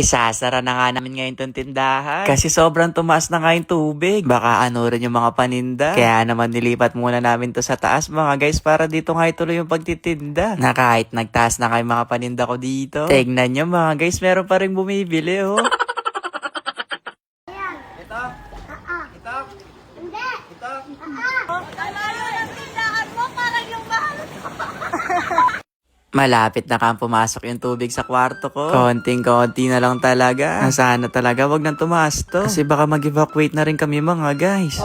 Sasara na nga namin ngayon tong tindahan. Kasi sobrang tumaas na nga yung tubig. Baka ano rin yung mga paninda. Kaya naman nilipat muna namin to sa taas mga guys para dito nga ituloy yung pagtitinda. Na kahit nagtaas na kayo mga paninda ko dito. Tignan nyo mga guys, meron pa rin bumibili oh. Ito? Ito? Hindi. Ito? Malapit na kang pumasok yung tubig sa kwarto ko. Konting-konti na lang talaga. Sana talaga wag nang tumaas to. Kasi baka mag-evacuate na rin kami mga guys.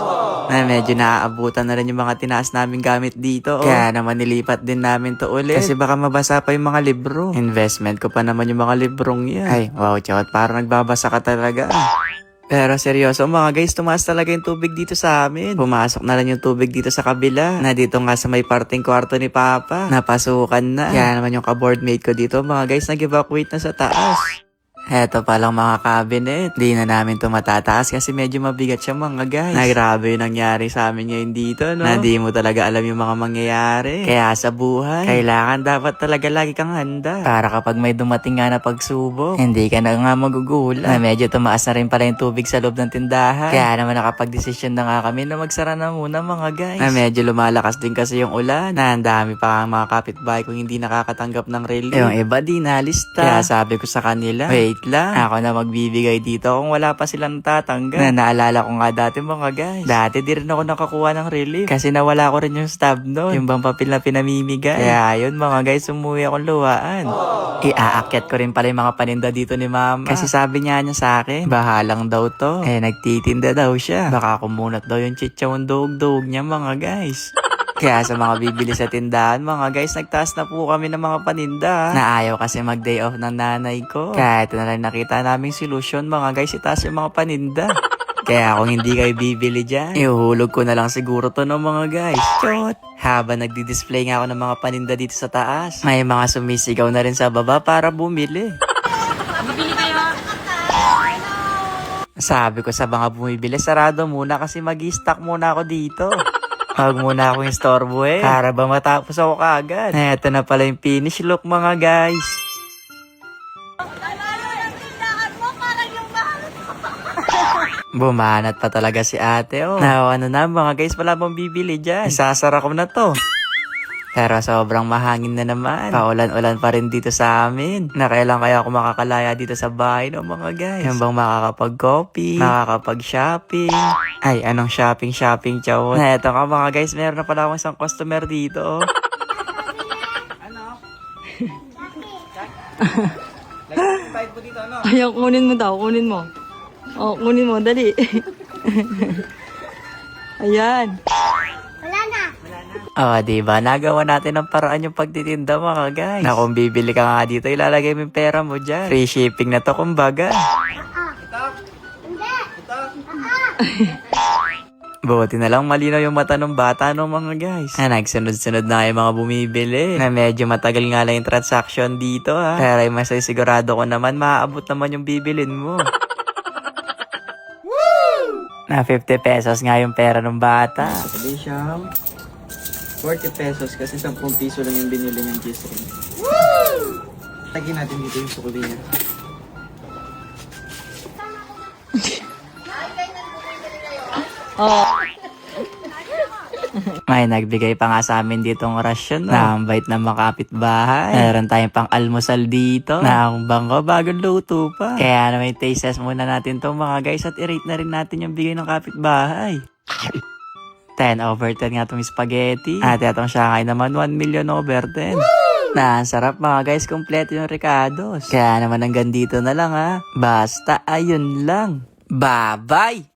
Na medyo naaabutan na rin yung mga tinaas namin gamit dito. Kaya naman nilipat din namin to ulit. Kasi baka mabasa pa yung mga libro. Investment ko pa naman yung mga librong yan. Ay, wow, chot. Parang nagbabasa ka talaga. Pero seryoso mga guys, tumaas talaga yung tubig dito sa amin. Pumasok na lang yung tubig dito sa kabila. Na dito nga sa may parting kwarto ni Papa. Napasukan na. Kaya naman yung ka-boardmate ko dito mga guys, nag-evacuate na sa taas. Heto palang mga cabinet. Di na namin to matataas kasi medyo mabigat siya mga guys. Na grabe yung nangyari sa amin ngayon dito, no? Na di mo talaga alam yung mga mangyayari. Kaya sa buhay, kailangan dapat talaga lagi kang handa. Para kapag may dumating nga na pagsubok, hindi ka na nga magugulat. Na medyo tumaas na rin pala yung tubig sa loob ng tindahan. Kaya naman nakapag-desisyon na nga kami na magsara na muna mga guys. Na medyo lumalakas din kasi yung ulan. Na ang dami pa ang mga kapitbahay kung hindi nakakatanggap ng relief. Yung iba di nalista. Kaya sabi ko sa kanila, wait lang, ako na magbibigay dito kung wala pa silang natatanggap. Na naalala ko nga dati mga guys. Dati di rin ako nakakuha ng relief. Kasi nawala ko rin yung stub noon. Yung bang papel na pinamimigay. Kaya yun mga guys, umuwi akong luwaan. Iaakyat ko rin pala yung mga paninda dito ni mama. Kasi sabi niya sa akin, bahalang daw to. Nagtitinda daw siya. Baka kumunat daw yung chichawang dog-dog niya mga guys. Kaya sa mga bibili sa tindahan, mga guys, nagtaas na po kami ng mga paninda. Na ayaw kasi mag-day off ng nanay ko. Kaya ito na lang nakita naming solusyon, mga guys, itaas yung mga paninda. Kaya kung hindi kayo bibili dyan, ihuhulog ko na lang siguro to no mga guys. Chot! Habang nagdi-display nga ako ng mga paninda dito sa taas, may mga sumisigaw na rin sa baba para bumili. Bibili kayo? Sabi ko sa mga bumibili, sarado muna kasi mag-i-stock muna ako dito. Huwag muna akong istorbo para ba matapos ako kaagad. Eto na pala yung finish look mga guys. Bumanat pa talaga si ate oh. Now ano na mga guys, wala bang bibili dyan. Isasara ko na to. Pero sobrang mahangin na naman. Paulan-ulan pa rin dito sa amin. Na kailan kaya ako makakalaya dito sa bahay no mga guys. Yung bang makakapag-coffee, makakapag-shopping. Ay, anong shopping chow. Na eto ka mga guys, meron na pala akong isang customer dito. Ano? Lagay mo dito ano? Ayaw, kunin mo daw, kunin mo. Oh, kunin mo, dali. Ayan. Diba? Nagawa natin ang paraan yung pagtitinda mga guys. Na kung bibili ka nga dito, ilalagay mo yung pera mo dyan. Free shipping na to kumbaga. Buti na lang malinaw yung mata ng bata no mga guys. Nagsunod-sunod na yung mga bumibili. Na medyo matagal nga lang yung transaction dito ha. Pero yung sigurado ko naman, maaabot naman yung bibilin mo. Na 50 pesos nga yung pera ng bata. Sabi siya, 40 pesos kasi 10 piso lang yung binili niyang cheese ring. Woo! Lagyan natin dito yung sukli niya. Oh. May nagbigay pa nga sa amin ditong rasyon. No? Na ang bait na makapitbahay. Meron tayong pang almusal dito. Na ang bangko bagong luto pa. Kaya na may taste test muna natin to mga guys at i-rate na rin natin yung bigay ng kapitbahay. 10/10 nga itong spaghetti. At itong Shanghai naman 1,000,000/10. Na ang sarap mga guys, kompleto yung Ricardos. Kaya naman hanggang dito na lang ha. Basta ayun lang. Bye-bye!